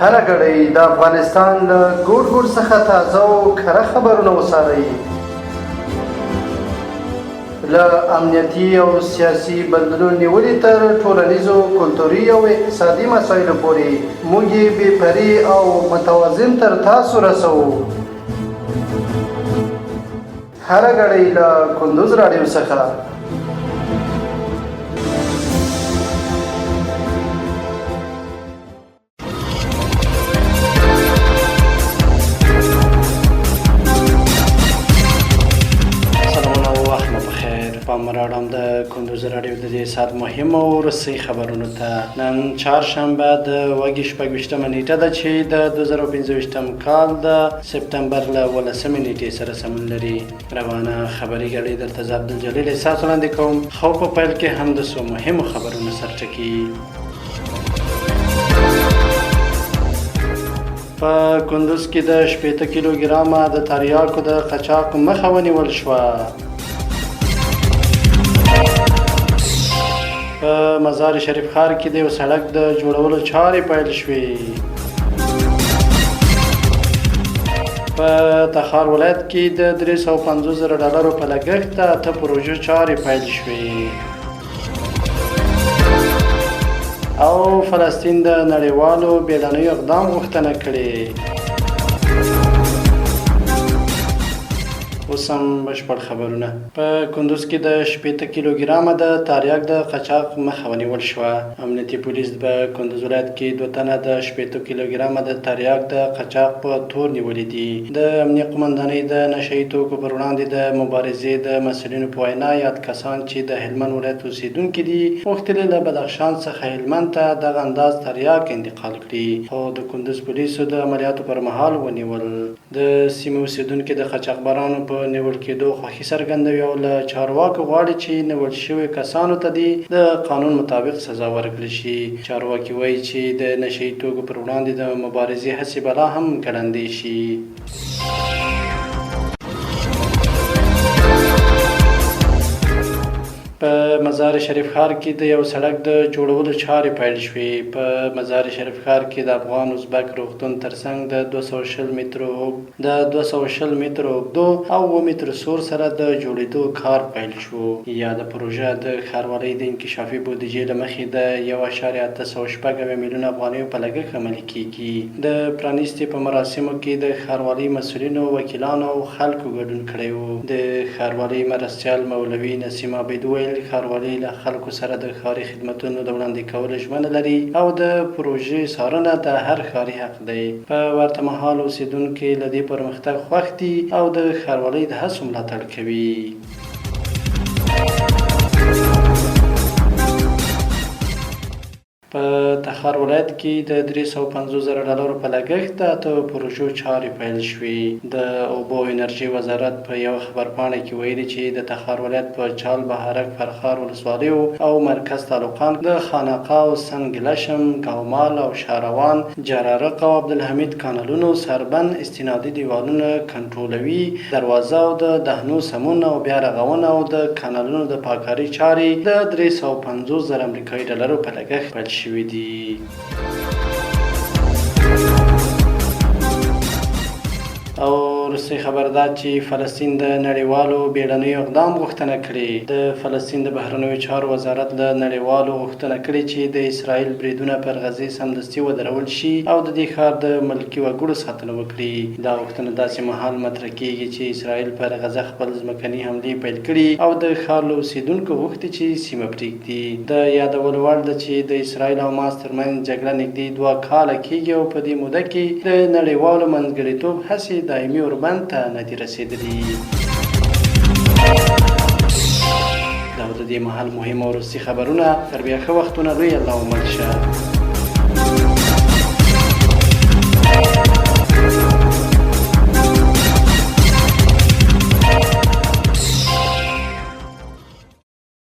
هره ګړۍ د افغانستان له ګوټ ګوټ څخه تازه او کره خبرونه وڅارئ. له امنیتي او سیاسي بدلون نیولې تر ټولنیزو، کلتوري او اقتصادي مسایلو پورې موږ یې بې پرې او متوازن تر تاسو رسوو. هره ګړۍ له کندوز راډیو څخه. راړم د کندوز راډیو د دې ساعت مهمو ورسۍ خبرونو ته. نن چهارشنبه د 28مه نیټه ده چې د 2025 کال د سپتمبر له 18مې نیټې سره سمون لري. روانه خبري ګړۍ درته زه عبدالجلیل احساس وړاندې کوم. خو په پیل کې هم د څو مهمو خبرونو سرټکي. په کندوز کې د 80 کیلوګرامه د تریاکو د قاچاق مخه ونیول شوه. په مزار شریف ښار کې د یو سړک د جوړولو چارې پیل شوې. په تخار ولایت کې د $350,000 په لګښت د 8 پروژو چارې پیل شوې. او فلسطین د نړیوالو بیړنیو اقدام غوښتنه کړې. اوس هم بشپړ خبرونه. په کندوز کې د 80 کیلوګرامه د تریاک د قاچاق مخه ونیول شوه. امنیتي پولیس په کندوز ولایت کې 2 تنه د 80 کیلوګرامه د تریاک د قاچاق په تور نیولي دي. د امنیه قومندانۍ د نشهیي توکو پر وړاندې د مبارزې د مسؤلینو په وینا یاد کسان چې د هلمند ولایت اوسیدونکي دي غوښتلي له بدخشان څخه هلمند ته دغه انداز تریاک انتقال کړي، خو د کندوز پولیسو د عملیاتو پر مهال ونیول. د سیمې اوسیدونکي د قاچاقبرانو په نیول کېدو خوښي څرګندوي او له چارواکو غواړي چې نیول شوي کسانو ته د قانون مطابق سزا ورکړل شي. چارواکي وایي چې د نشهیي توکو پر وړاندې د مبارزې هڅې بلا هم ګړندۍ شي. په مزار شریف ښار کې د یو سړک د جوړولو چارې پیل شوې. په مزار شریف ښار کې د افغان ازبک روغتون ترڅنګ د 220 مترو اوږدو او 2 مترو سور سره د جوړېدو کار پیل شو. یاده پروژه د ښاروالۍ د انکشافي بودیجې له مخې د 1.806 میلیون افغانیو په لګښت عملي کېږي. د پرانیستې په مراسمو کې د ښاروالۍ مسؤلینو، وکیلانو او خلکو ګډون کړی و. د ښاروالۍ مرستیال مولوي نسیم عابد ویل ښاروالۍ له خلکو سره د ښاري خدمتونو د وړاندې کولو ژمنه لري او د پروژې څارنه د هر ښاري حق دی. په ورته مهال اوسیدونکي له دې پرمختګ خوښ دي او د ښاروالۍ د هڅو ملاتړ کوي. په تخار ولایت کې د $350,000 په لګښت د 8 پروژو چارې پیل شوې. د اوبو او انرژي وزارت په یو خبرپاڼه کې ویلي چې د تخار ولایت په چال بهارک، فرخار ولسوالیو او مرکز تعلقان د خانقاه او سنگ لشم، ګومال او شهروان، جرارق او عبدالحمید کانالونو سربند استنادي دیوالونه کنټرولوي، دروازه او د دهنو سمون او بیا رغونه او د کانالونو د پاککاري چارې د $350,000 په لګښت پیل شوې دي. او وروستۍ خبر دا چې فلسطین د نړیوالو بیړنیو اقدام غوښتنه کړې. د فلسطین د بهرنیو چارو وزارت له نړیوالو غوښتنه کړې چې د اسرائیل بریدونه پر غزې سمدستي ودرول شي او د دې ښار د ملکي وګړو ساتنه وکړي. دا غوښتنه داسې مهال مطرح کېږي چې اسرائیل پر غزه خپل ځمکني حملې پیل کړي او د ښار له اوسیدونکو غوښتي چې سیمه پرېږدي. د یادولو وړ ده چې د اسرائیل او حماس ترمنځ جګړه نږدې 2 کاله کېږي او په دې موده کې د نړیوالو منځګړیتوب هڅې دایمي اوربند ته نه دي رسېدلي. دا د دې مهال مهم او وروستي خبرونه. تر بیا ښه وختونه. لوی الله مل شه.